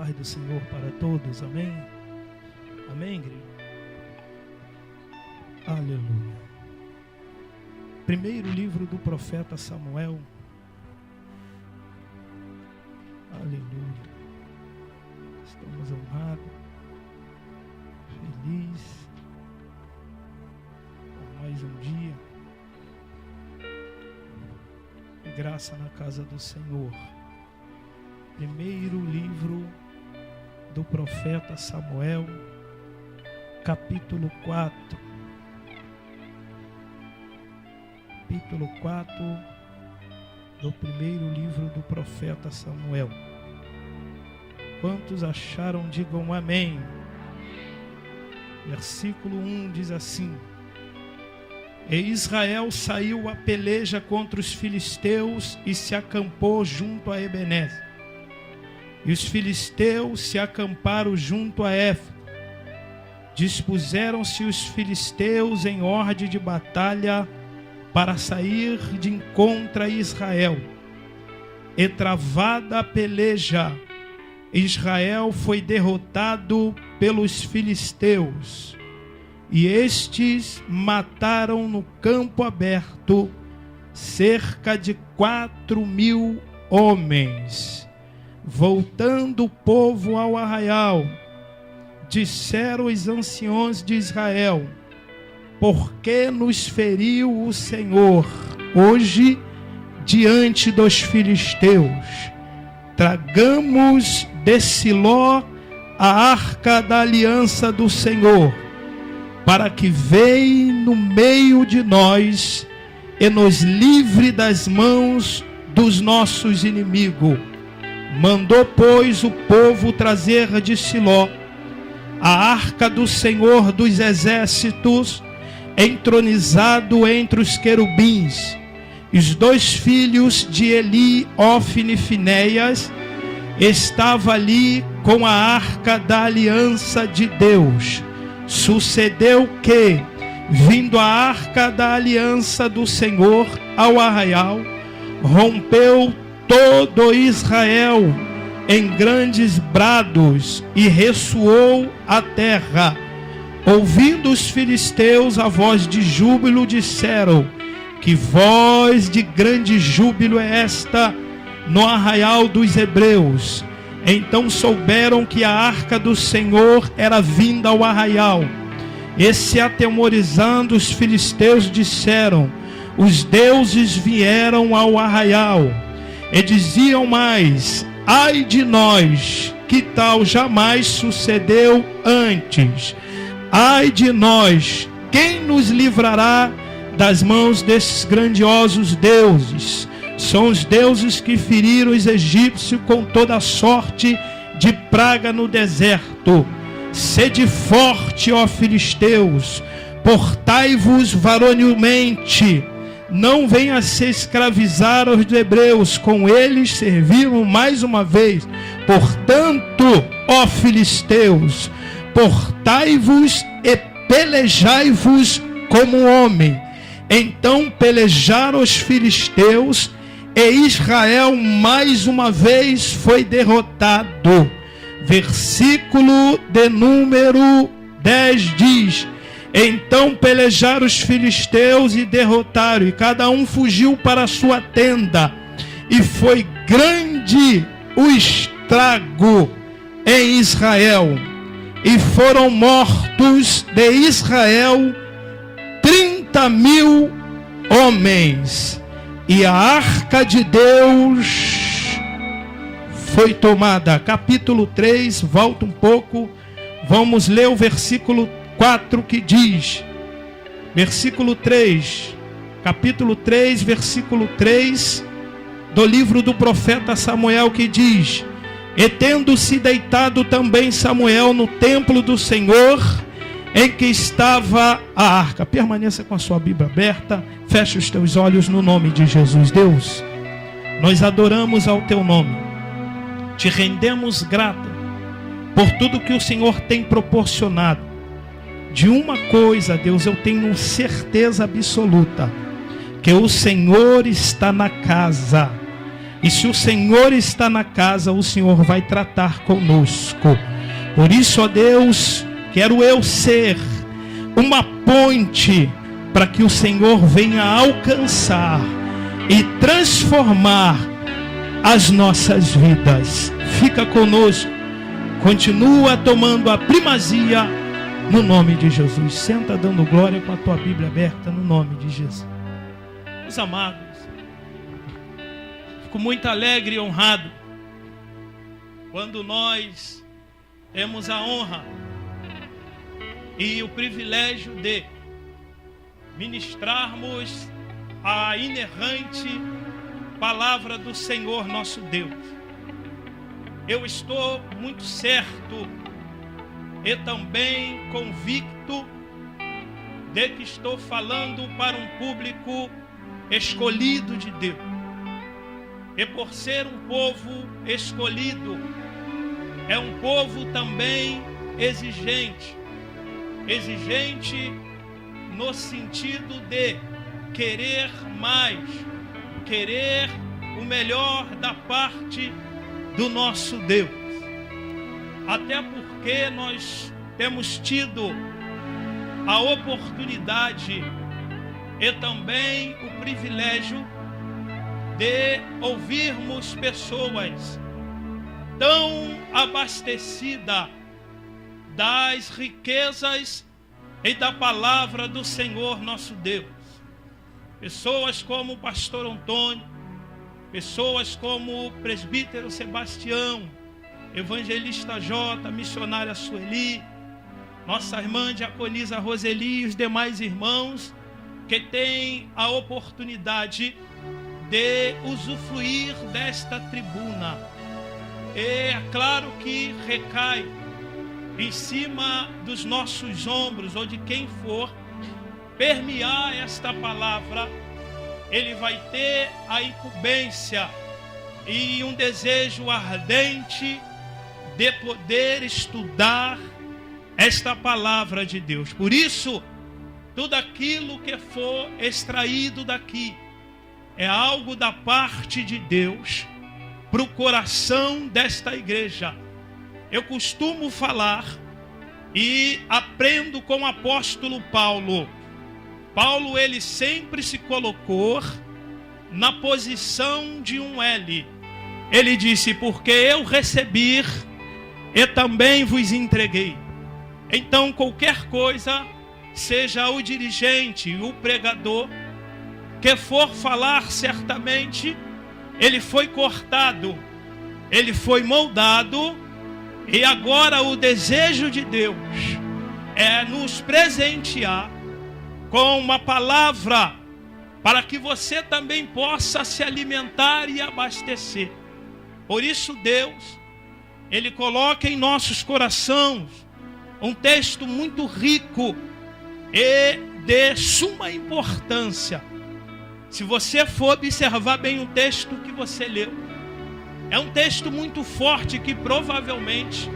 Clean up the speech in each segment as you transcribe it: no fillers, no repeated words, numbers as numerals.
paz do Senhor para todos, amém? Amém, igreja? Aleluia. Primeiro livro do profeta Samuel. Aleluia. Estamos honrados, felizes por mais um dia. Graça na casa do Senhor. Primeiro livro do profeta Samuel, capítulo 4. Capítulo 4 do primeiro livro do profeta Samuel. Quantos acharam, digam amém. Versículo 1 diz assim: E Israel saiu a peleja contra os filisteus e se acampou junto a Ebenezer. E os filisteus se acamparam junto a Éfron. Dispuseram-se os filisteus em ordem de batalha para sair de encontro a Israel. E travada a peleja, Israel foi derrotado pelos filisteus. E estes mataram no campo aberto cerca de 4.000 homens. Voltando o povo ao arraial, disseram os anciões de Israel: Por que nos feriu o Senhor hoje diante dos filisteus? Tragamos de Siló a arca da aliança do Senhor, para que veia no meio de nós e nos livre das mãos dos nossos inimigos. Mandou, pois, o povo trazer de Siló a arca do Senhor dos exércitos, entronizado entre os querubins. Os 2 filhos de Eli, Ofne e Finéias, estavam ali com a arca da aliança de Deus. Sucedeu que, vindo a arca da aliança do Senhor ao arraial, rompeu todo Israel em grandes brados e ressoou a terra. Ouvindo os filisteus a voz de júbilo, disseram: Que voz de grande júbilo é esta no arraial dos hebreus? Então souberam que a arca do Senhor era vinda ao arraial. E se atemorizando, os filisteus disseram: Os deuses vieram ao arraial. E diziam mais: Ai de nós, que tal jamais sucedeu antes. Ai de nós, quem nos livrará das mãos desses grandiosos deuses? São os deuses que feriram os egípcios com toda sorte de praga no deserto. Sede forte, ó filisteus, portai-vos varonilmente. Não venha se escravizar aos hebreus, com eles serviram mais uma vez. Portanto, ó filisteus, portai-vos e pelejai-vos como homem. Então pelejaram os filisteus, e Israel mais uma vez foi derrotado. Versículo de número 10 diz: Então pelejaram os filisteus e derrotaram, e cada um fugiu para a sua tenda. E foi grande o estrago em Israel. E foram mortos de Israel 30.000 homens. E a arca de Deus foi tomada. Capítulo 3, volta um pouco. Vamos ler o versículo 4 que diz. Versículo 3. Capítulo 3, versículo 3 do livro do profeta Samuel, que diz: E tendo-se deitado também Samuel no templo do Senhor, em que estava a arca. Permaneça com a sua Bíblia aberta. Feche os teus olhos no nome de Jesus. Deus, nós adoramos ao teu nome. Te rendemos grata por tudo que o Senhor tem proporcionado. De uma coisa, Deus, eu tenho certeza absoluta: que o Senhor está na casa. E se o Senhor está na casa, o Senhor vai tratar conosco. Por isso, ó Deus, quero eu ser uma ponte para que o Senhor venha alcançar e transformar as nossas vidas. Fica conosco, continua tomando a primazia no nome de Jesus. Senta dando glória com a tua Bíblia aberta no nome de Jesus. Meus amados, fico muito alegre e honrado quando nós temos a honra e o privilégio de ministrarmos a inerrante palavra do Senhor nosso Deus. Eu estou muito certo e também convicto de que estou falando para um público escolhido de Deus. E por ser um povo escolhido, é um povo também exigente. Exigente no sentido de querer mais, querer o melhor da parte do nosso Deus. Até porque nós temos tido a oportunidade e também o privilégio de ouvirmos pessoas tão abastecidas das riquezas e da palavra do Senhor nosso Deus. Pessoas como o pastor Antônio, pessoas como o presbítero Sebastião, evangelista Jota, missionária Sueli, nossa irmã diaconisa Roseli e os demais irmãos que têm a oportunidade de usufruir desta tribuna. É claro que recai em cima dos nossos ombros, ou de quem for permear esta palavra, ele vai ter a incumbência e um desejo ardente de poder estudar esta palavra de Deus. Por isso, tudo aquilo que for extraído daqui é algo da parte de Deus para o coração desta igreja. Eu costumo falar e aprendo com o apóstolo Paulo. Paulo, ele sempre se colocou na posição de um L. Ele disse, porque eu recebi e também vos entreguei. Então, qualquer coisa, seja o dirigente, o pregador, que for falar, certamente, ele foi cortado, ele foi moldado, e agora o desejo de Deus é nos presentear com uma palavra para que você também possa se alimentar e abastecer. Por isso Deus, ele coloca em nossos corações um texto muito rico e de suma importância. Se você for observar bem o texto que você leu, é um texto muito forte que provavelmente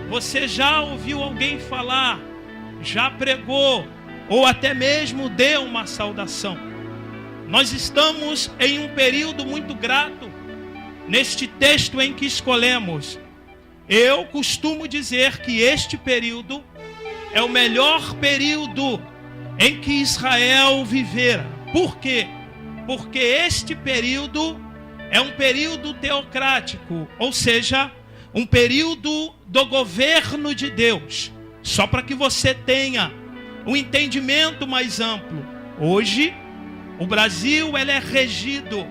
você já ouviu alguém falar, já pregou, ou até mesmo deu uma saudação. Nós estamos em um período muito grato neste texto em que escolhemos. Eu costumo dizer que este período é o melhor período em que Israel vivera. Por quê? Porque este período é um período teocrático, ou seja, um período do governo de Deus. Só para que você tenha um entendimento mais amplo. Hoje, o Brasil ele é regido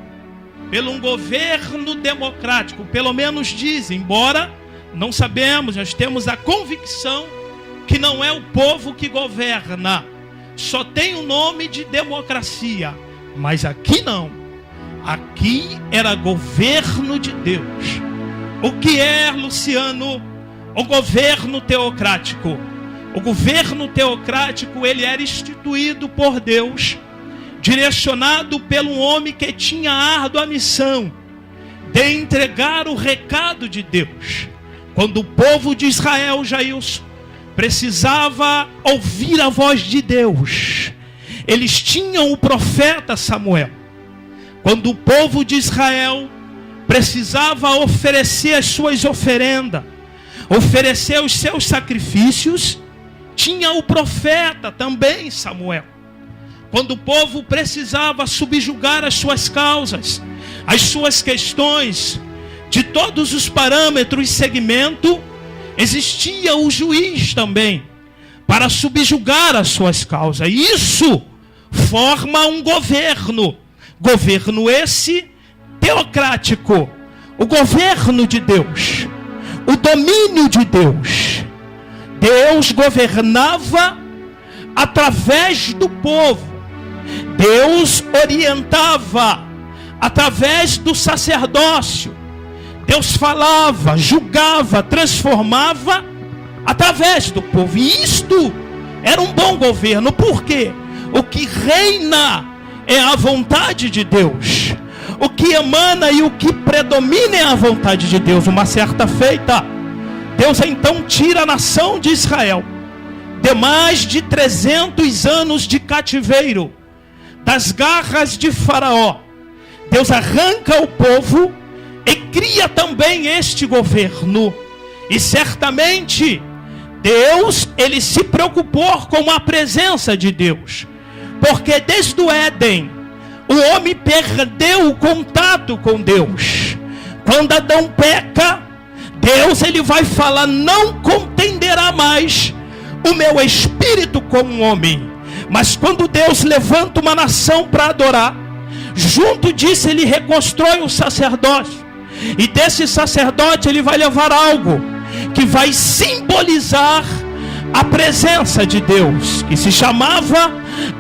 pelo um governo democrático, pelo menos dizem, embora não sabemos, nós temos a convicção que não é o povo que governa, só tem o nome de democracia, mas aqui não, aqui era governo de Deus. O que é, Luciano, o governo teocrático? O governo teocrático, ele era instituído por Deus, direcionado pelo homem que tinha a árdua missão de entregar o recado de Deus. Quando o povo de Israel, Jailson, precisava ouvir a voz de Deus, eles tinham o profeta Samuel. Quando o povo de Israel precisava oferecer as suas oferendas, oferecer os seus sacrifícios, tinha o profeta também, Samuel. Quando o povo precisava subjugar as suas causas, as suas questões, de todos os parâmetros e segmento, existia o juiz também, para subjugar as suas causas. E isso forma um governo. Governo esse teocrático. O governo de Deus. O domínio de Deus. Deus governava através do povo. Deus orientava através do sacerdócio. Deus falava, julgava, transformava através do povo. E isto era um bom governo. Por quê? O que reina é a vontade de Deus. O que emana e o que predomina é a vontade de Deus. Uma certa feita, Deus então tira a nação de Israel de mais de 300 anos de cativeiro, das garras de Faraó. Deus arranca o povo e cria também este governo. E certamente Deus, ele se preocupou com a presença de Deus, porque desde o Éden o homem perdeu o contato com Deus. Quando Adão peca, Deus ele vai falar: não contenderá mais o meu espírito com o homem. Mas quando Deus levanta uma nação para adorar, junto disso ele reconstrói o sacerdócio. E desse sacerdote ele vai levar algo que vai simbolizar a presença de Deus, que se chamava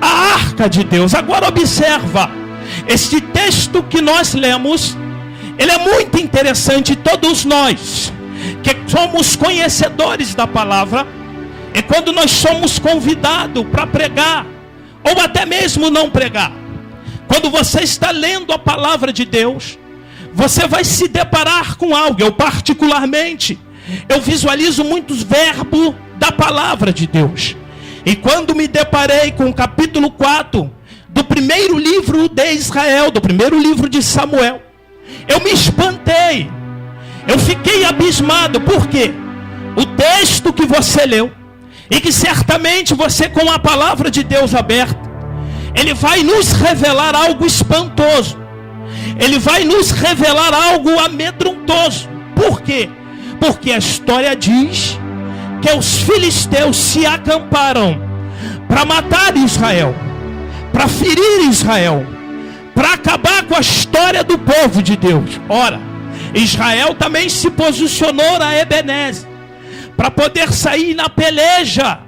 a Arca de Deus. Agora observa, este texto que nós lemos, ele é muito interessante. Todos nós que somos conhecedores da palavra, é quando nós somos convidados para pregar, ou até mesmo não pregar. Quando você está lendo a palavra de Deus, você vai se deparar com algo. Eu particularmente, eu visualizo muitos verbos da palavra de Deus. E quando me deparei com o capítulo 4 do primeiro livro de Israel, do primeiro livro de Samuel, eu me espantei. Eu fiquei abismado. Por quê? O texto que você leu, e que certamente você, com a palavra de Deus aberta, ele vai nos revelar algo espantoso. Ele vai nos revelar algo amedrontoso. Por quê? Porque a história diz que os filisteus se acamparam para matar Israel, para ferir Israel, para acabar com a história do povo de Deus. Ora, Israel também se posicionou a Ebenezer para poder sair na peleja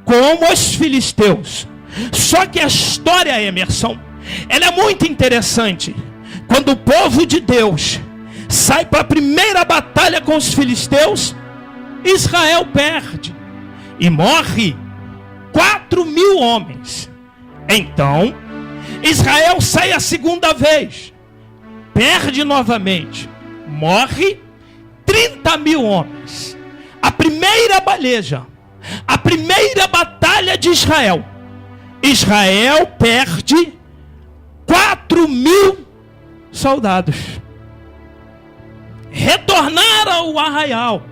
com os filisteus. Só que a história, Emerson, ela é muito interessante. Quando o povo de Deus sai para a primeira batalha com os filisteus, Israel perde e morre 4.000 homens. Então Israel sai a segunda vez, perde novamente, morre 30.000 homens. A primeira peleja, a primeira batalha de Israel, Israel perde 4.000 soldados. Retornaram ao arraial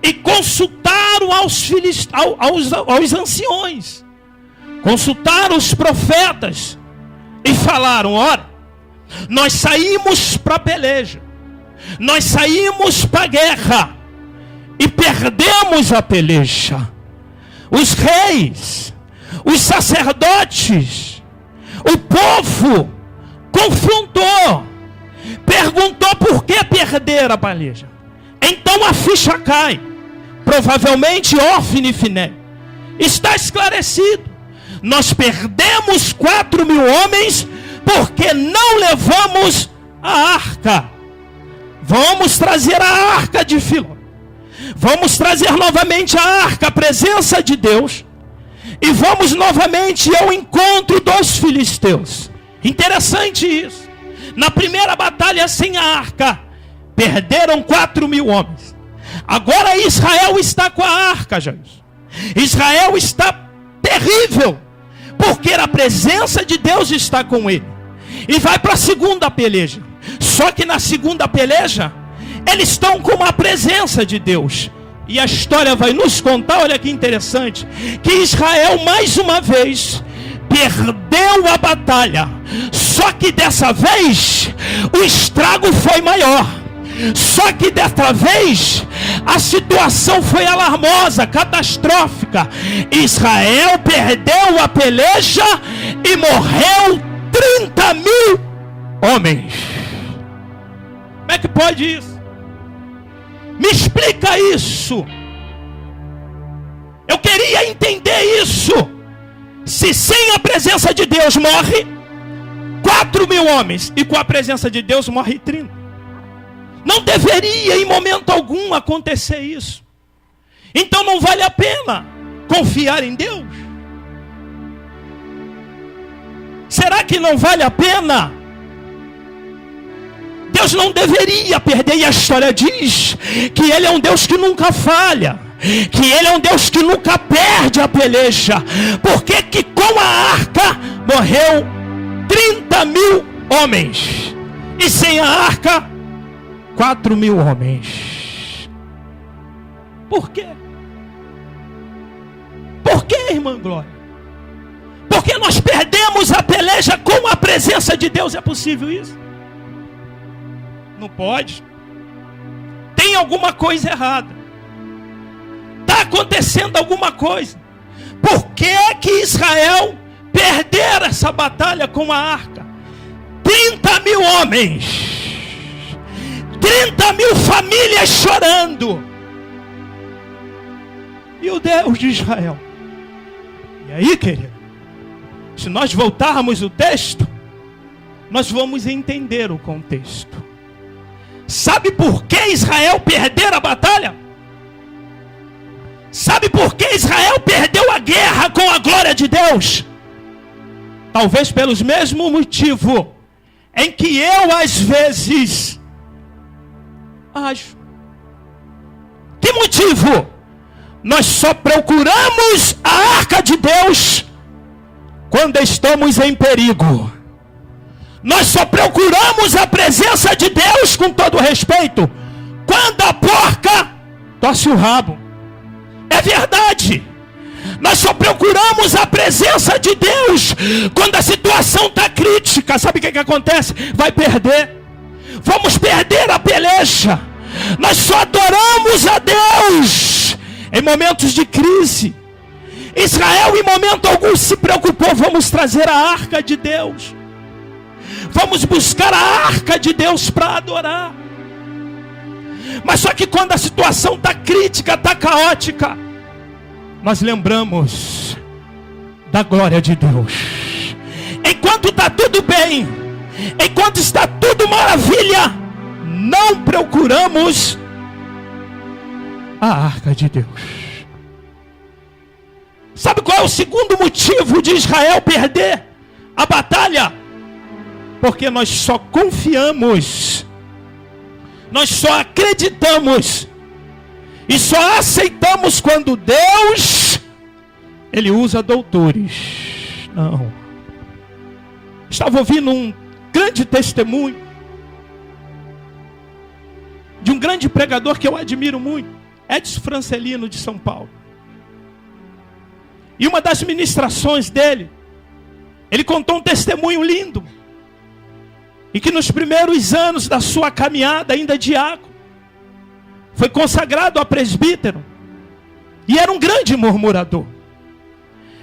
e consultaram aos anciões, consultaram os profetas e falaram: ora, nós saímos para a peleja, nós saímos para a guerra e perdemos a peleja. Os reis, os sacerdotes, o povo confrontou, perguntou por que perderam a peleja. Então a ficha cai. Provavelmente Ofni e Finéias. Está esclarecido. Nós perdemos 4.000 homens porque não levamos a arca. Vamos trazer a arca de Filó. Vamos trazer novamente a arca, a presença de Deus, e vamos novamente ao encontro dos filisteus. Interessante isso. Na primeira batalha sem a arca, perderam 4.000 homens. Agora Israel está com a arca, Jesus. Israel está terrível, porque a presença de Deus está com ele. E vai para a segunda peleja. Só que na segunda peleja, eles estão com a presença de Deus. E a história vai nos contar, olha que interessante, que Israel mais uma vez perdeu a batalha. Só que dessa vez o estrago foi maior. Só que dessa vez a situação foi alarmosa, catastrófica. Israel perdeu a peleja e morreu 30.000 homens. Como é que pode isso? Me explica isso. Eu queria entender isso. Se sem a presença de Deus morre 4.000 homens, e com a presença de Deus morre 30. Não deveria em momento algum acontecer isso. Então não vale a pena confiar em Deus? Será que não vale a pena? Deus não deveria perder, e a história diz que Ele é um Deus que nunca falha, que Ele é um Deus que nunca perde a peleja. Por que que com a arca morreu 30.000 homens, e sem a arca 4.000 homens? Por quê? Por quê, irmã Glória? Porque nós perdemos a peleja com a presença de Deus. É possível isso? Não pode. Tem alguma coisa errada. Está acontecendo alguma coisa. Por que que Israel perder essa batalha com a arca? 30.000 homens, 30.000 famílias chorando, e o Deus de Israel. E aí, querido, se nós voltarmos o texto, nós vamos entender o contexto. Sabe por que Israel perdeu a batalha? Sabe por que Israel perdeu a guerra com a glória de Deus? Talvez pelos mesmo motivo em que eu às vezes acho. Que motivo? Nós só procuramos a arca de Deus quando estamos em perigo. Nós só procuramos a presença de Deus, com todo respeito, quando a porca torce o rabo. É verdade. Nós só procuramos a presença de Deus quando a situação está crítica. Sabe o que acontece? Vai perder. Vamos perder a peleja. Nós só adoramos a Deus em momentos de crise. Israel em momento algum se preocupou. Vamos trazer a arca de Deus. Vamos buscar a arca de Deus para adorar. Mas só que quando a situação está crítica, está caótica, nós lembramos da glória de Deus. Enquanto está tudo bem, enquanto está tudo maravilha, não procuramos a arca de Deus. Sabe qual é o segundo motivo de Israel perder a batalha? Porque nós só confiamos, nós só acreditamos e só aceitamos quando Deus, Ele usa doutores. Não. Estava ouvindo um grande testemunho de um grande pregador que eu admiro muito, Edson Francelino, de São Paulo. E uma das ministrações dele, ele contou um testemunho lindo. E que nos primeiros anos da sua caminhada, ainda diácono, foi consagrado a presbítero. E era um grande murmurador.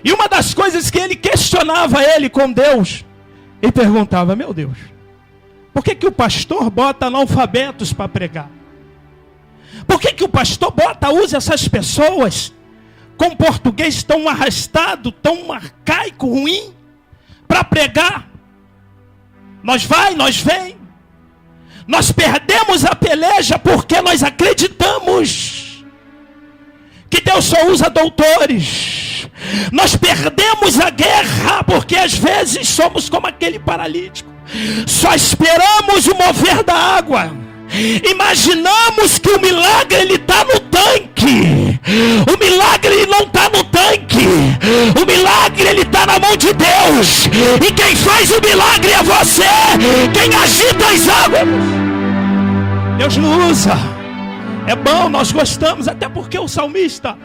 E uma das coisas que ele questionava ele com Deus, ele perguntava: meu Deus, por que que o pastor bota analfabetos para pregar? Por que que o pastor usa essas pessoas com português tão arrastado, tão arcaico, ruim, para pregar? Nós vai, nós vem. Nós perdemos a peleja porque nós acreditamos que Deus só usa doutores. Nós perdemos a guerra porque às vezes somos como aquele paralítico. Só esperamos o mover da água. Imaginamos que o milagre ele está no tanque. O milagre ele não está no tanque. O milagre ele está na mão de Deus. E quem faz o milagre é você. Quem agita as águas. Deus nos usa. É bom, nós gostamos, até porque o salmista,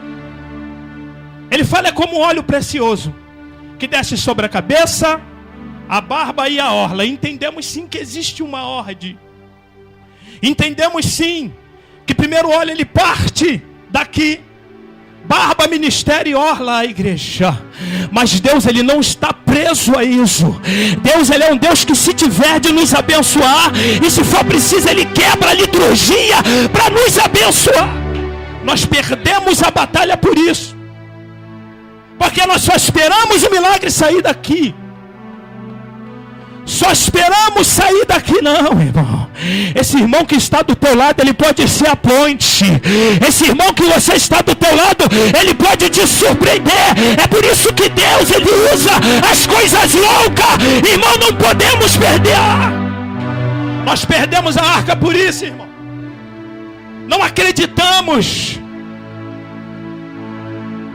ele fala, é como um óleo precioso, que desce sobre a cabeça, a barba e a orla. Entendemos sim que existe uma ordem. Entendemos sim que primeiro o óleo ele parte daqui, barba, ministério e orla a igreja. Mas Deus, ele não está preso a isso. Deus, ele é um Deus que, se tiver de nos abençoar, e se for preciso, ele quebra a liturgia para nos abençoar. Nós perdemos a batalha por isso, porque nós só esperamos o milagre sair daqui. Só esperamos sair daqui, não, irmão. Esse irmão que está do teu lado, ele pode ser a ponte. Esse irmão que você está do teu lado, ele pode te surpreender. É por isso que Deus, ele usa as coisas loucas. Irmão, não podemos perder. Nós perdemos a arca por isso, irmão. Não acreditamos.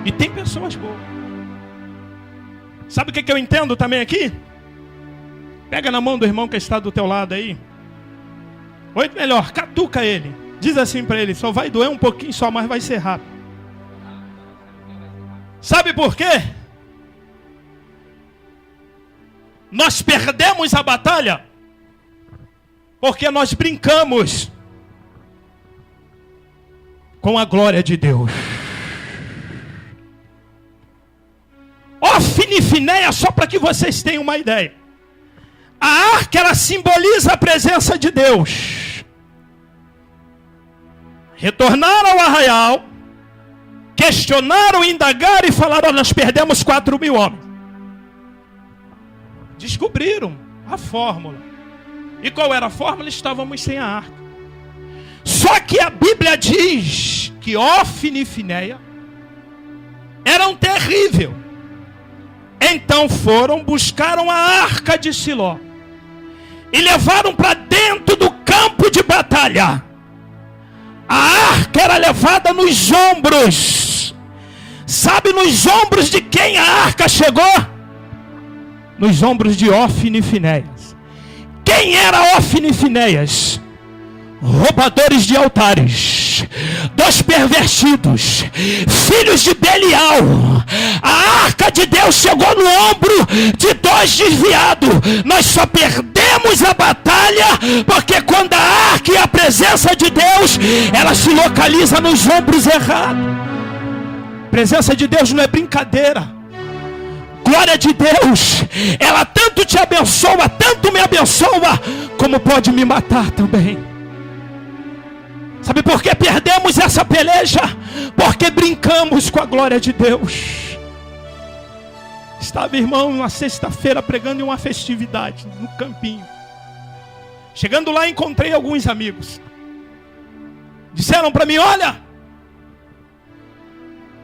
E tem pessoas boas. Sabe o que eu entendo também aqui? Pega na mão do irmão que está do teu lado aí. Ou melhor, catuca ele. Diz assim para ele, só vai doer um pouquinho só, mas vai ser rápido. Sabe por quê? Nós perdemos a batalha porque nós brincamos com a glória de Deus. Ofni e Finéia, só para que vocês tenham uma ideia. A arca, ela simboliza a presença de Deus. Retornaram ao arraial, questionaram, indagaram e falaram, nós perdemos 4.000 homens. Descobriram a fórmula. E qual era a fórmula? Estávamos sem a arca. Só que a Bíblia diz que Ofni e Finéia eram terríveis. Então foram, buscaram a arca de Siló e levaram para dentro do campo de batalha. A arca era levada nos ombros. Sabe nos ombros de quem a arca chegou? Nos ombros de Ofni e Finéias. Quem era Ofni e Finéias? Roubadores de altares, dos pervertidos, filhos de Belial. A arca de Deus chegou no ombro de 2 desviados. Nós só perdemos a batalha porque quando a arca e a presença de Deus, ela se localiza nos ombros errados. Presença de Deus não é brincadeira. Glória de Deus, ela tanto te abençoa, tanto me abençoa, como pode me matar também. Sabe por que perdemos essa peleja? Porque brincamos com a glória de Deus. Estava, irmão, uma sexta-feira pregando em uma festividade no campinho. Chegando lá, encontrei alguns amigos. Disseram para mim, olha,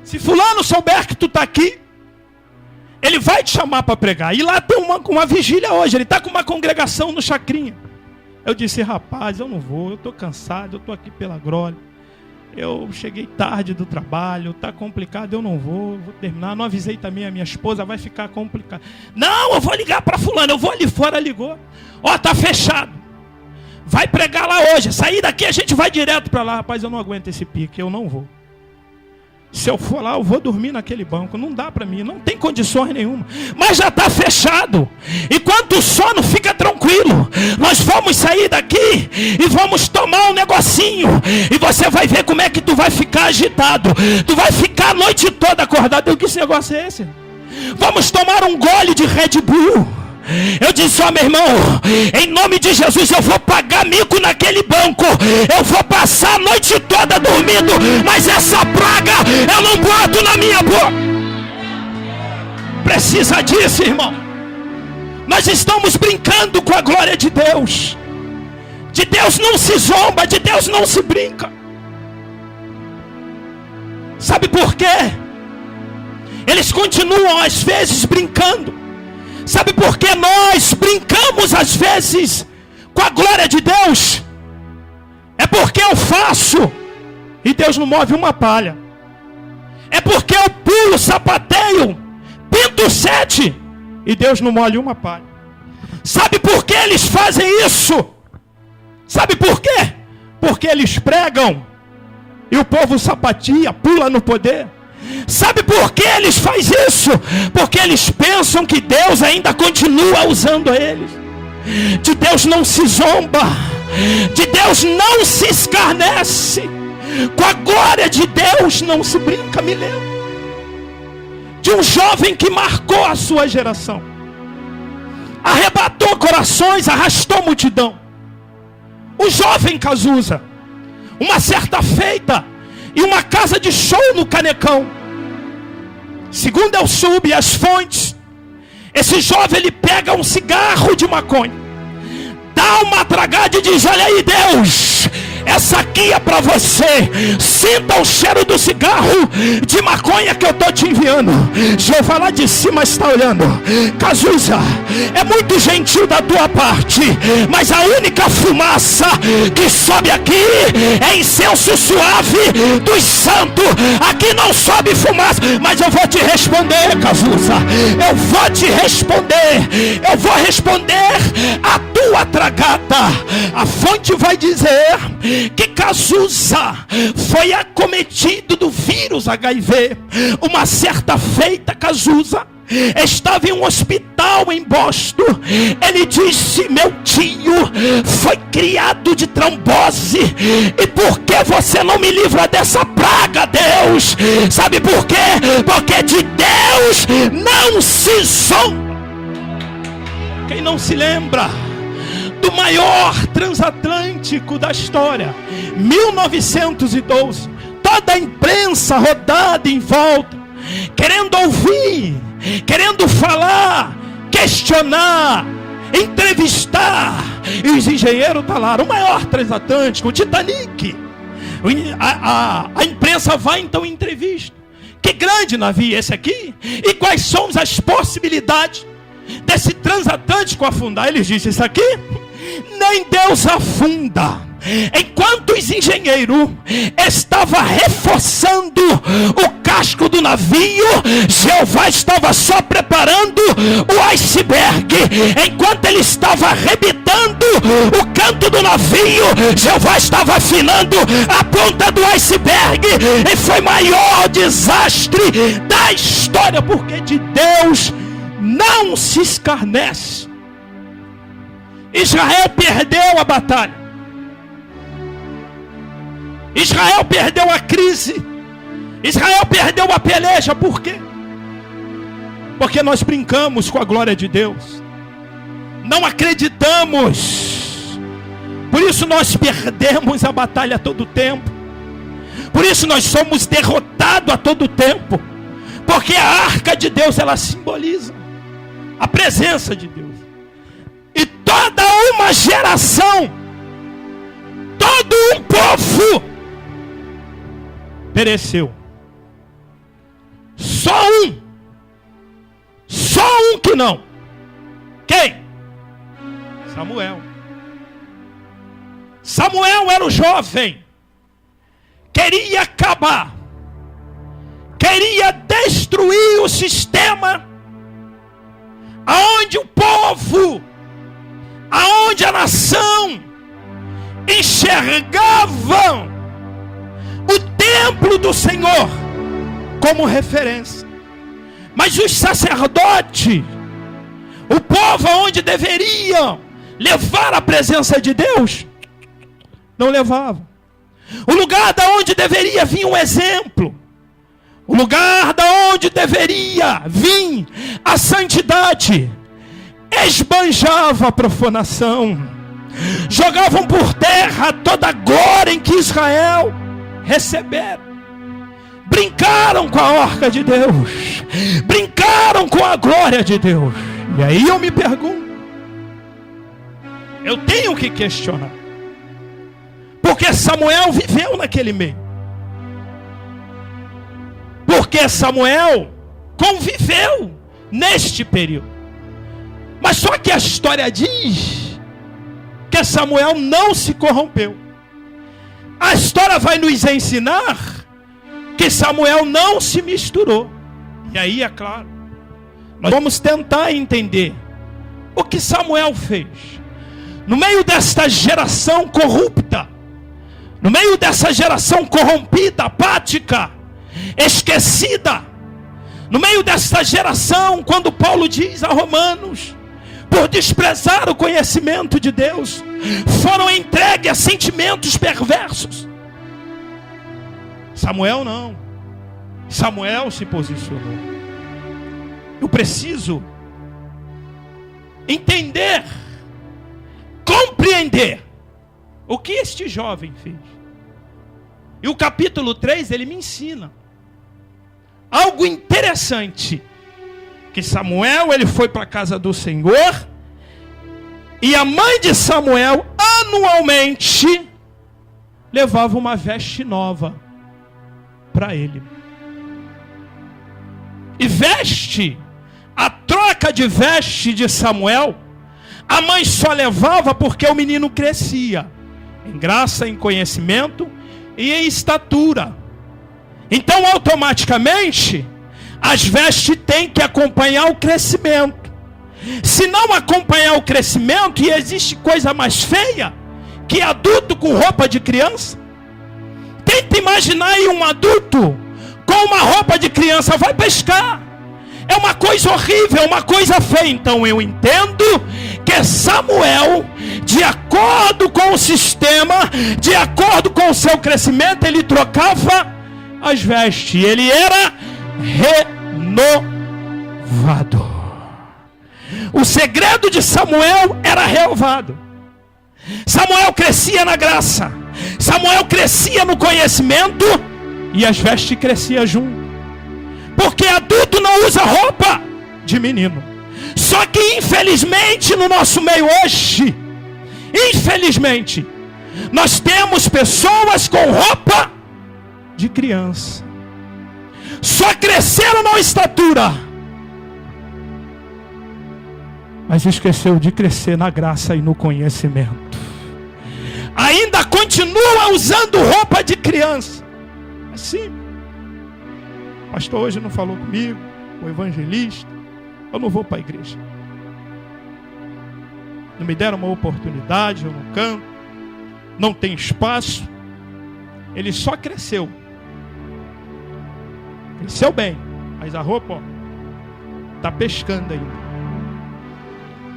se fulano souber que tu está aqui, ele vai te chamar para pregar. E lá tem uma vigília hoje, ele está com uma congregação no Chacrinha. Eu disse, rapaz, eu não vou, eu estou cansado, eu estou aqui pela glória. Eu cheguei tarde do trabalho, está complicado, eu não vou terminar. Não avisei também a minha esposa, vai ficar complicado. Não, eu vou ligar para fulano, eu vou ali fora, ligou. Ó, está fechado. Vai pregar lá hoje, sair daqui a gente vai direto para lá. Rapaz, eu não aguento esse pique, eu não vou. Se eu for lá, eu vou dormir naquele banco. Não dá para mim, não tem condições nenhuma. Mas já está fechado. Enquanto o sono, fica tranquilo. Nós vamos sair daqui e vamos tomar um negocinho. E você vai ver como é que tu vai ficar agitado. Tu vai ficar a noite toda acordado. Eu, que esse negócio é esse? Vamos tomar um gole de Red Bull. Eu disse, ó, meu irmão, em nome de Jesus, eu vou pagar mico naquele banco. Eu vou passar a noite toda dormindo, mas essa praga eu não boto na minha boca. Precisa disso, irmão. Nós estamos brincando com a glória de Deus. De Deus não se zomba, de Deus não se brinca. Sabe por quê? Eles continuam às vezes brincando. Sabe por que nós brincamos às vezes com a glória de Deus? É porque eu faço e Deus não move uma palha. É porque eu pulo, sapateio, pinto 7 e Deus não move uma palha. Sabe por que eles fazem isso? Sabe por quê? porque eles pregam e o povo sapatia, pula no poder. Sabe por que eles fazem isso? Porque eles pensam que Deus ainda continua usando eles. De Deus não se zomba, de Deus não se escarnece, com a glória de Deus não se brinca. Me lembro de um jovem que marcou a sua geração, arrebatou corações, arrastou multidão. O jovem Cazuza, uma certa feita, em uma casa de show no Canecão, segundo eu soube as fontes, esse jovem ele pega um cigarro de maconha, dá uma tragada e diz: olha aí, Deus, essa aqui é para você. Sinta o cheiro do cigarro de maconha que eu estou te enviando. Jeová lá de cima está olhando. Cazuza, é muito gentil da tua parte, mas a única fumaça que sobe aqui é incenso suave dos santos. Aqui não sobe fumaça. Mas eu vou te responder, Cazuza. Eu vou te responder. Eu vou responder a tua tragada. A fonte vai dizer que Cazuza foi acometido do vírus HIV. Uma certa feita, Cazuza estava em um hospital em Boston. Ele disse: meu tio foi criado de trombose, e por que você não me livra dessa praga, Deus? Sabe por quê? Porque de Deus não se zomba. Quem não se lembra do maior transatlântico da história, 1912, toda a imprensa rodada em volta, querendo ouvir, querendo falar, questionar, entrevistar, e os engenheiros estão lá, o maior transatlântico, o Titanic. A imprensa vai então em entrevista: que grande navio esse aqui? E quais são as possibilidades desse transatlântico afundar? Eles dizem: isso aqui nem Deus afunda. Enquanto os engenheiros estavam reforçando o casco do navio, Jeová estava só preparando o iceberg. Enquanto ele estava arrebentando o canto do navio, Jeová estava afinando a ponta do iceberg. E foi o maior desastre da história, porque de Deus não se escarnece. Israel perdeu a batalha, Israel perdeu a crise, Israel perdeu a peleja. Por quê? Porque nós brincamos com a glória de Deus, não acreditamos. Por isso nós perdemos a batalha a todo tempo, por isso nós somos derrotados a todo tempo, porque a arca de Deus, ela simboliza a presença de Deus. E toda uma geração, todo um povo pereceu. Só um que não. Quem? Samuel. Samuel era o jovem, queria acabar, queria destruir o sistema aonde o povo, aonde a nação enxergavam o templo do Senhor como referência. Mas os sacerdotes, o povo aonde deveriam levar a presença de Deus, não levavam. O lugar da onde deveria vir um exemplo, o lugar da onde deveria vir a santidade, esbanjava a profanação, jogavam por terra toda a glória em que Israel receberam. Brincaram com a arca de Deus, brincaram com a glória de Deus. E aí eu me pergunto, eu tenho que questionar, porque Samuel viveu naquele meio, porque Samuel conviveu neste período. Mas só que a história diz que Samuel não se corrompeu. A história vai nos ensinar que Samuel não se misturou. E aí, é claro, nós vamos tentar entender o que Samuel fez no meio desta geração corrupta, no meio dessa geração corrompida, apática, esquecida, no meio dessa geração, quando Paulo diz a Romanos, por desprezar o conhecimento de Deus, foram entregues a sentimentos perversos. Samuel não. Samuel se posicionou. Eu preciso entender, compreender o que este jovem fez. E o capítulo 3, ele me ensina algo interessante. Que Samuel, ele foi para a casa do Senhor. E a mãe de Samuel, anualmente, levava uma veste nova para ele. E veste, a troca de veste de Samuel, a mãe só levava porque o menino crescia em graça, em conhecimento e em estatura. Então automaticamente as vestes têm que acompanhar o crescimento. Se não acompanhar o crescimento, e existe coisa mais feia que adulto com roupa de criança. Tenta imaginar aí um adulto com uma roupa de criança, vai pescar. É uma coisa horrível, uma coisa feia. Então eu entendo que Samuel, de acordo com o sistema, de acordo com o seu crescimento, ele trocava as vestes. Ele era renovado. O segredo de Samuel era renovado. Samuel crescia na graça. Samuel crescia no conhecimento. E as vestes cresciam junto. Porque adulto não usa roupa de menino. Só que infelizmente no nosso meio hoje, infelizmente, nós temos pessoas com roupa de criança. Só cresceram na estatura, mas esqueceu de crescer na graça e no conhecimento. Ainda continua usando roupa de criança. Assim, o pastor hoje não falou comigo, o evangelista, eu não vou para a igreja. Não me deram uma oportunidade, eu não canto, não tem espaço. Ele só cresceu. Cresceu bem, mas a roupa está pescando ainda.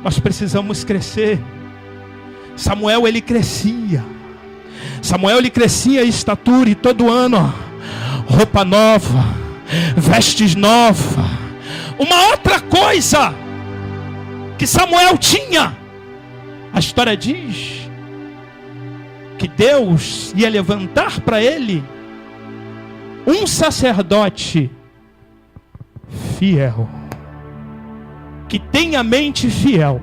Nós precisamos crescer. Samuel, ele crescia. Samuel, ele crescia em estatura, e todo ano, roupa nova, vestes novas. Uma outra coisa que Samuel tinha, a história diz que Deus ia levantar para ele um sacerdote fiel, que tenha mente fiel,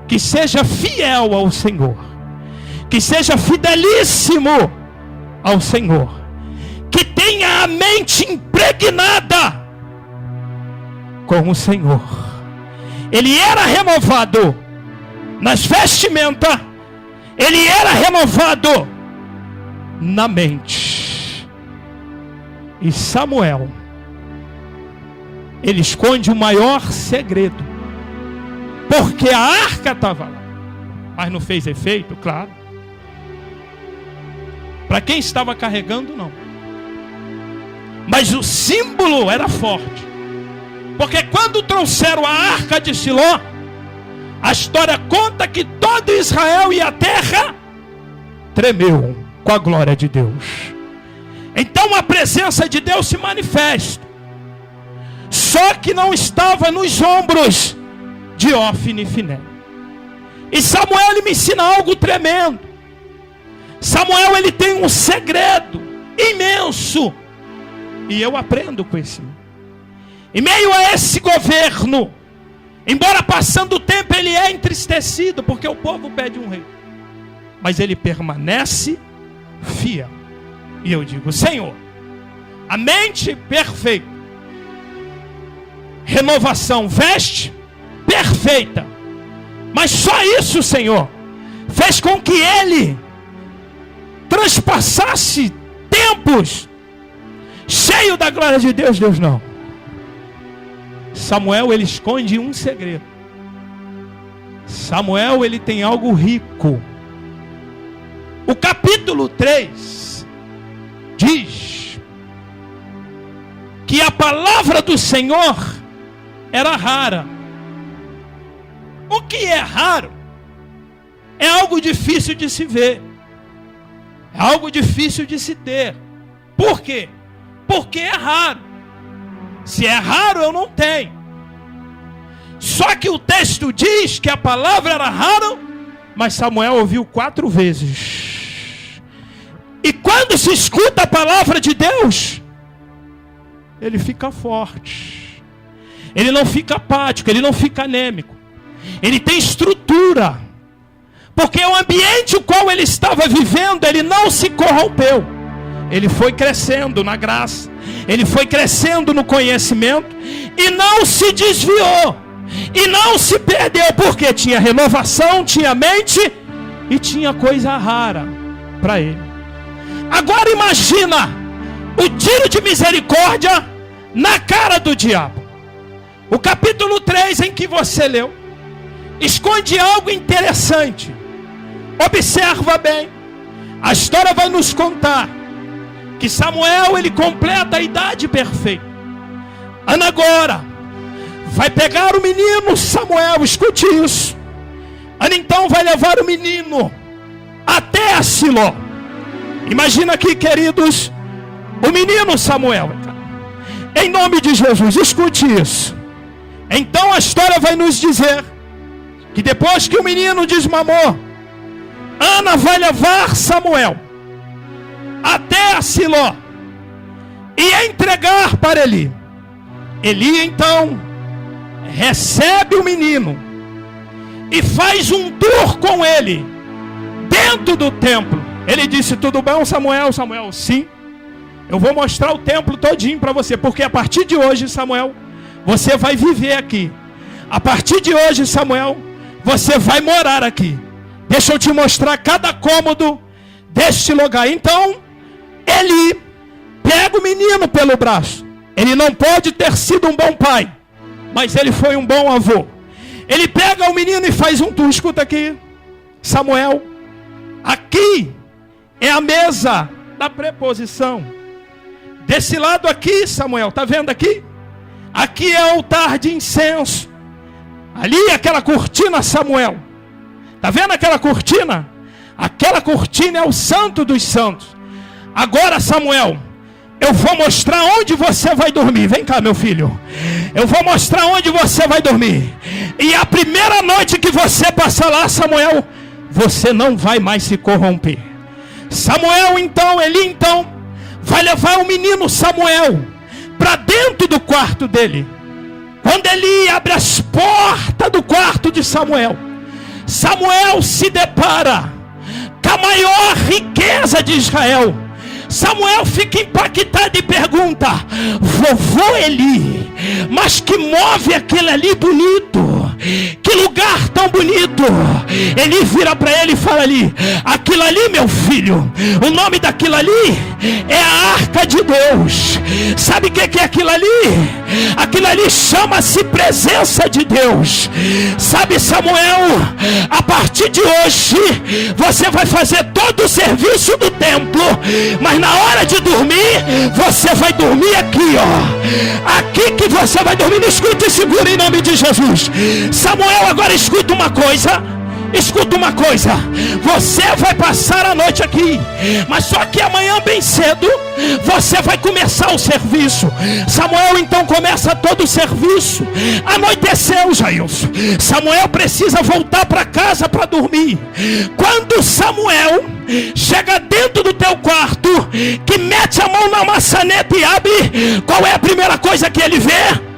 que seja fiel ao Senhor, que seja fidelíssimo ao Senhor, que tenha a mente impregnada com o Senhor. Ele era renovado nas vestimentas, ele era renovado na mente. E Samuel, ele esconde o maior segredo, porque a arca estava lá, mas não fez efeito, claro. Para quem estava carregando, não. Mas o símbolo era forte. Porque quando trouxeram a arca de Siló, a história conta que todo Israel e a terra tremeu com a glória de Deus. Então a presença de Deus se manifesta. Só que não estava nos ombros de Ofni e Finéias. E Samuel, ele me ensina algo tremendo. Samuel, ele tem um segredo imenso, e eu aprendo com esse. Em meio a esse governo, embora passando o tempo, ele é entristecido, porque o povo pede um rei, mas ele permanece fiel. E eu digo: Senhor, a mente perfeita, renovação, veste perfeita, mas só isso, Senhor, fez com que ele transpassasse tempos cheio da glória de Deus. Deus não. Samuel, ele esconde um segredo. Samuel, ele tem algo rico. O capítulo 3 diz que a palavra do Senhor era rara. O que é raro é algo difícil de se ver, é algo difícil de se ter. Por quê? Porque é raro. Se é raro, eu não tenho. Só que o texto diz que a palavra era rara, mas Samuel ouviu 4 vezes. E quando se escuta a palavra de Deus, ele fica forte. Ele não fica apático, ele não fica anêmico. Ele tem estrutura. Porque o ambiente o qual ele estava vivendo, ele não se corrompeu. Ele foi crescendo na graça. Ele foi crescendo no conhecimento. E não se desviou. E não se perdeu. Porque tinha renovação, tinha mente e tinha coisa rara para ele. Agora imagina o tiro de misericórdia na cara do diabo. O capítulo 3 em que você leu esconde algo interessante. Observa bem. A história vai nos contar que Samuel, ele completa a idade perfeita. Ana agora vai pegar o menino Samuel, escute isso. Ana então vai levar o menino até a Siló. Imagina aqui, queridos, o menino Samuel. Em nome de Jesus, escute isso. Então a história vai nos dizer que depois que o menino desmamou, Ana vai levar Samuel até a Siló e entregar para Eli. Eli então recebe o menino e faz um tour com ele dentro do templo. Ele disse: tudo bom, Samuel? Samuel, sim. Eu vou mostrar o templo todinho para você, porque a partir de hoje, Samuel, você vai viver aqui. A partir de hoje, Samuel, você vai morar aqui. Deixa eu te mostrar cada cômodo deste lugar. Então, ele pega o menino pelo braço. Ele não pode ter sido um bom pai, mas ele foi um bom avô. Ele pega o menino e faz um tour. Escuta aqui, Samuel. Aqui é a mesa da preposição. Desse lado aqui, Samuel, está vendo aqui? Aqui é o altar de incenso. Ali aquela cortina, Samuel. Está vendo aquela cortina? Aquela cortina é o santo dos santos. Agora, Samuel, eu vou mostrar onde você vai dormir. Vem cá, meu filho. Eu vou mostrar onde você vai dormir. E a primeira noite que você passar lá, Samuel, você não vai mais se corromper. Samuel então, Eli então, vai levar o menino Samuel para dentro do quarto dele. Quando Eli abre as portas do quarto de Samuel, Samuel se depara com a maior riqueza de Israel. Samuel fica impactado e pergunta: vovô Eli, mas que move aquele ali bonito? Que lugar tão bonito. Eli vira para ele e fala ali: aquilo ali, meu filho, o nome daquilo ali é a arca de Deus. Sabe o que é aquilo ali? Aquilo ali chama-se presença de Deus. Sabe, Samuel, a partir de hoje você vai fazer todo o serviço do templo, mas na hora de dormir você vai dormir aqui, ó. Aqui que você vai dormir. Escuta e segura em nome de Jesus. Samuel, agora escuta uma coisa. Escuta uma coisa. Você vai passar a noite aqui, mas só que amanhã bem cedo você vai começar o serviço. Samuel então começa todo o serviço. Anoiteceu, Jailson. Samuel precisa voltar para casa para dormir. Quando Samuel chega dentro do teu quarto, que mete a mão na maçaneta e abre, qual é a primeira coisa que ele vê?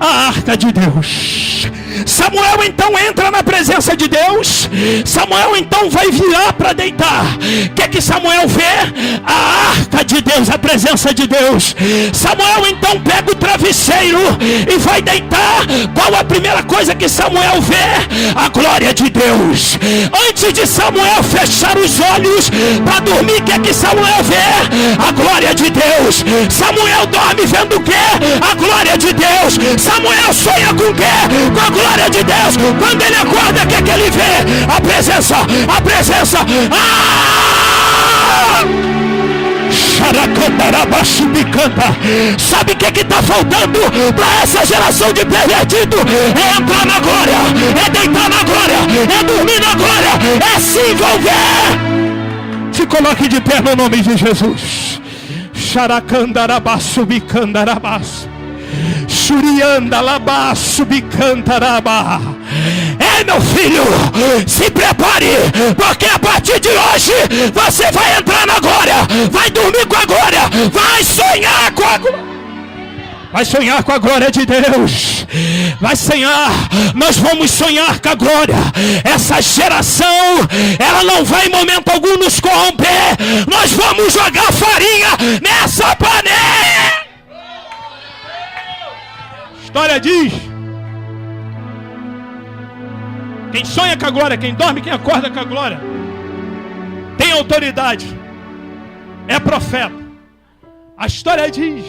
A arca de Deus. Samuel então entra na presença de Deus. Samuel então vai virar para deitar. O que é que Samuel vê? A arca de Deus, a presença de Deus. Samuel então pega o travesseiro e vai deitar. Qual a primeira coisa que Samuel vê? A glória de Deus. Antes de Samuel fechar os olhos para dormir, o que é que Samuel vê? A glória de Deus. Samuel dorme vendo o quê? A glória de Deus. Samuel sonha com o quê? Com a glória de Deus. Quando ele acorda, o que é que ele vê? A presença, a presença. Sabe o que está faltando para essa geração de pervertido? É entrar na glória, é deitar na glória, é dormir na glória, é se envolver. Se coloque de pé no nome de Jesus. Xaracandarabaço bicandarabaço. Xurianda labaço bicantaraba. É, meu filho, se prepare, porque a partir de hoje você vai entrar na glória, vai dormir com a glória, vai sonhar com a glória. Vai sonhar com a glória de Deus. Vai sonhar. Nós vamos sonhar com a glória. Essa geração, ela não vai em momento algum nos corromper. Nós vamos jogar farinha nessa panela. A história diz: quem sonha com a glória, quem dorme, quem acorda com a glória, tem autoridade, é profeta. A história diz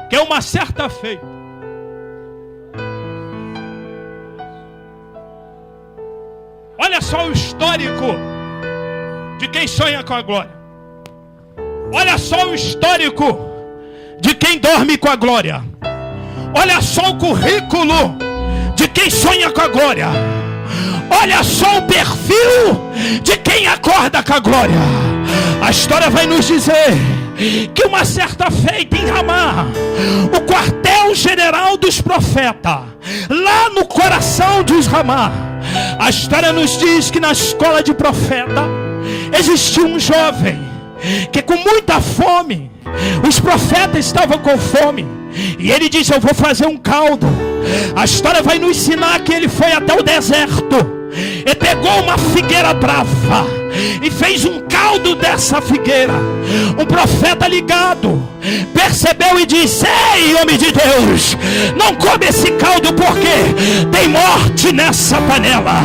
que é uma certa feita, olha só o histórico de quem sonha com a glória. Olha só o histórico de quem dorme com a glória. Olha só o currículo de quem sonha com a glória. Olha só o perfil de quem acorda com a glória. A história vai nos dizer que uma certa feita em Ramá, o quartel-general dos profetas, lá no coração de Ramá, a história nos diz que na escola de profeta existia um jovem que com muita fome, os profetas estavam com fome, e ele disse: eu vou fazer um caldo. A história vai nos ensinar que ele foi até o deserto e pegou uma figueira brava e fez um caldo dessa figueira. Um profeta ligado percebeu e disse: ei, homem de Deus, não come esse caldo porque tem morte nessa panela.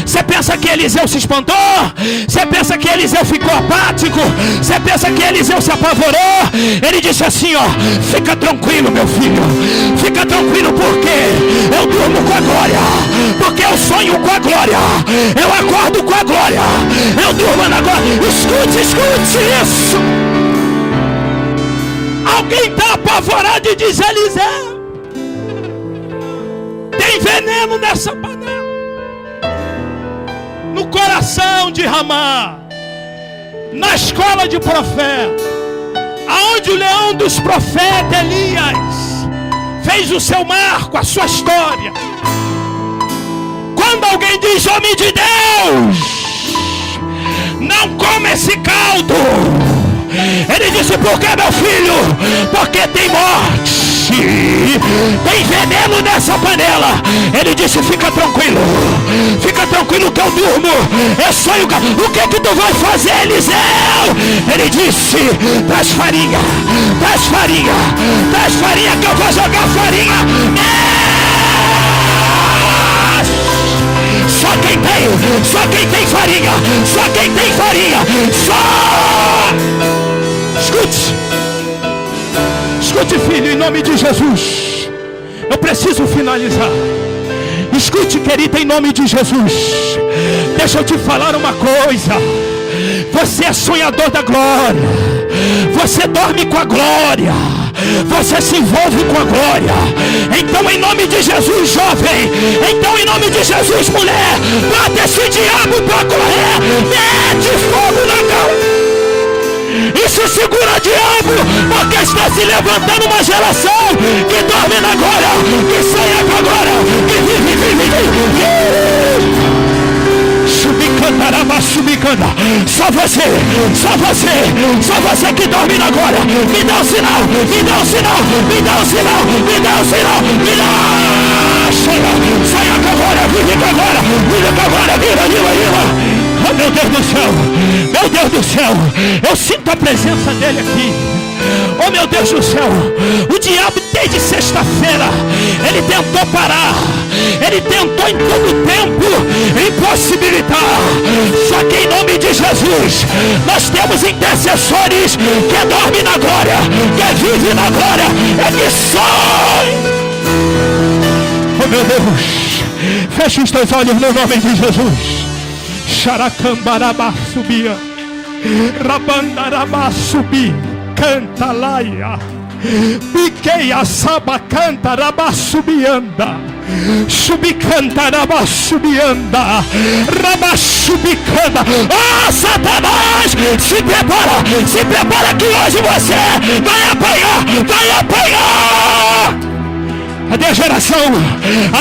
Você pensa que Eliseu se espantou? Você pensa que Eliseu ficou apático? Você pensa que Eliseu se apavorou? Ele disse assim: ó, fica tranquilo, meu filho, fica tranquilo, porque eu durmo com a glória, porque eu sonho com a glória, eu acordo com a glória, eu durmo na glória. Escute isso. Alguém está apavorado e diz: Eliseu, tem veneno nessa panela. No coração de Ramá, na escola de profeta, aonde o leão dos profetas Elias fez o seu marco, a sua história. Quando alguém diz: homem de Deus, não come esse caldo, ele disse: por que, meu filho? Porque tem morte, tem veneno nessa panela. Ele disse: fica tranquilo que eu durmo, eu sonho. O que tu vai fazer, Eliseu? Ele disse: traz farinha que eu vou jogar farinha. Só quem tem farinha, escute, filho, em nome de Jesus. Eu preciso finalizar. Escute, querida, em nome de Jesus. Deixa eu te falar uma coisa. Você é sonhador da glória, você dorme com a glória, você se envolve com a glória. Então, em nome de Jesus, jovem, então, em nome de Jesus, mulher, bate esse diabo para correr, mete fogo na cara. Isso segura, diabo, porque está se levantando uma geração que dorme na glória, que sonha com a glória, que vive. Subicanda. Só você que dorme na glória. Me dá um sinal. Sonha com a glória, vive com a glória, viva. Oh, meu Deus do céu, eu sinto a presença dele aqui. Oh, meu Deus do céu, o diabo desde sexta-feira, ele tentou parar, ele tentou em todo tempo impossibilitar. Só que em nome de Jesus, nós temos intercessores que dormem na glória, que vivem na glória, é que sonham. Oh, meu Deus, feche os teus olhos no nome de Jesus. Xaracambarabá subia. Rabandaraba subi, canta laia. Piqueia saba canta rabasubianda. Subicanta rabasubianda. Rabasubicanda. Ah, Satanás, se prepara que hoje você vai apanhar. Cadê a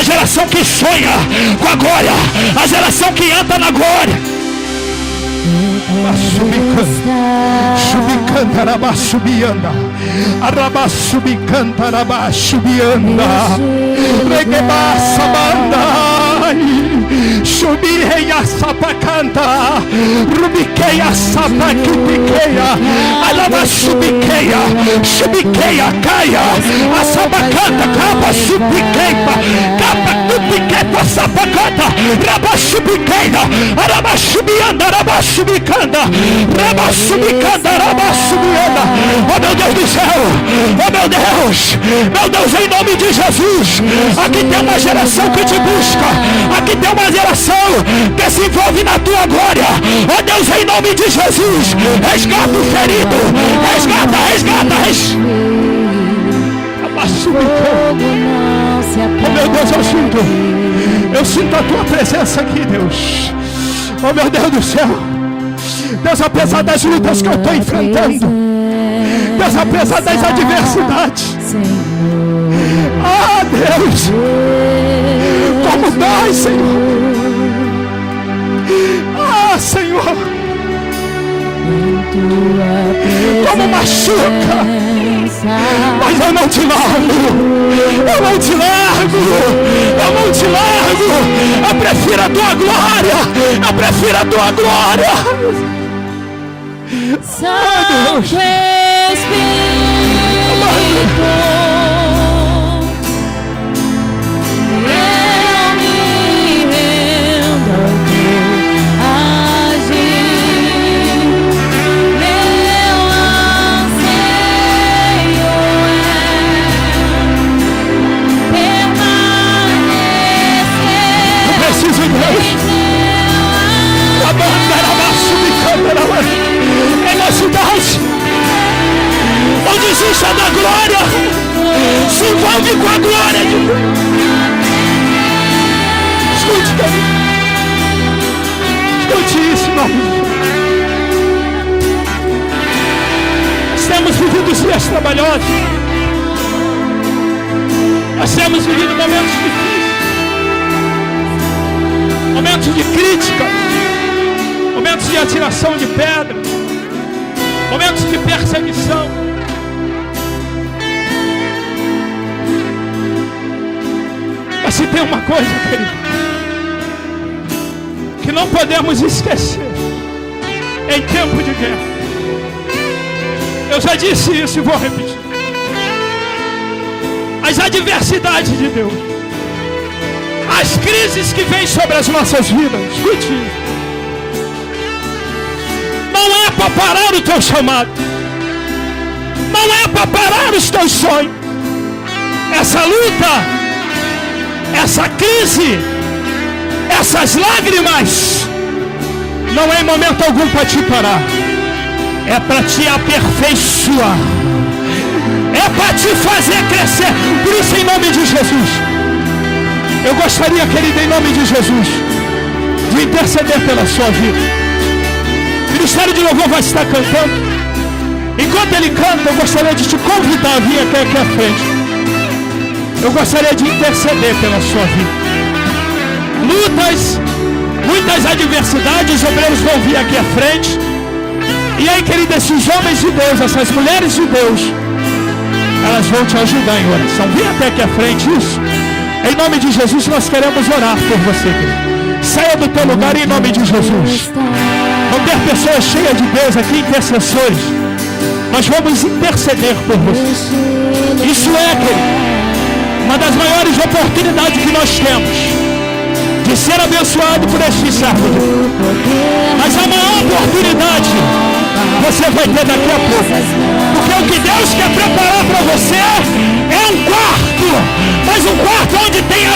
geração que sonha com a glória, a geração que anda na glória? Subicanta rabasubianda. Arabasubicanta rabasubianda. Regebassa bandai. Subireia sapacanta. Rubiqueia sapaquitiqueia. Alabasubiqueia. Subiqueia caia. A sapacanta capa subiqueia. Capa tupiquepa sapacanta. Rabasubiqueia. Arabasubianda. Rabasubicanda. Rabasubicanda. Rabasubianda. Oh meu Deus do céu. Oh meu Deus. Meu Deus, em nome de Jesus. Aqui tem uma geração que te busca. Aqui tem uma geração que se envolve na tua glória. Oh Deus, em nome de Jesus. Resgata o ferido. Resgata. Oh meu Deus, eu sinto a tua presença aqui, Deus. Oh meu Deus do céu. Deus, apesar das lutas que eu estou enfrentando, Deus, apesar das adversidades, ah Deus, como dói, Senhor. Ah Senhor, como machuca, mas eu não te largo. Eu prefiro a tua glória. Santo Espírito, eu me rendo ao teu agir. Meu anseio é permanecer. Eu preciso, Deus. Em uma cidade onde existe a da glória, se envolve com a glória de Deus. Escute isso, irmão. Nós temos vivido os dias trabalhosos. Nós temos vivido momentos difíceis, momentos de crítica, momentos de atiração de pedra, momentos de perseguição. Mas se tem uma coisa, querido, que não podemos esquecer em tempo de guerra, eu já disse isso e vou repetir: as adversidades de Deus, as crises que vêm sobre as nossas vidas, escute isso, não é para parar o teu chamado, não é para parar os teus sonhos. Essa luta, essa crise, essas lágrimas, não é em momento algum para te parar, é para te aperfeiçoar, é para te fazer crescer. Por isso, em nome de Jesus, eu gostaria, querido, em nome de Jesus, de interceder pela sua vida. O Ministério de Louvor vai estar cantando. Enquanto ele canta, eu gostaria de te convidar a vir aqui à frente. Eu gostaria de interceder pela sua vida. Lutas, muitas adversidades, os obreiros vão vir aqui à frente. E aí, querido, esses homens de Deus, essas mulheres de Deus, elas vão te ajudar em oração. Vem até aqui à frente, isso. Em nome de Jesus, nós queremos orar por você, querido. Saia do teu lugar em nome de Jesus. Vão ter pessoas cheias de Deus aqui, intercessores. Nós vamos interceder por você. Isso é, querido, uma das maiores oportunidades que nós temos de ser abençoado por este servo de Deus. Mas a maior oportunidade você vai ter daqui a pouco. Porque o que Deus quer preparar para você é um quarto. Mas um quarto onde tem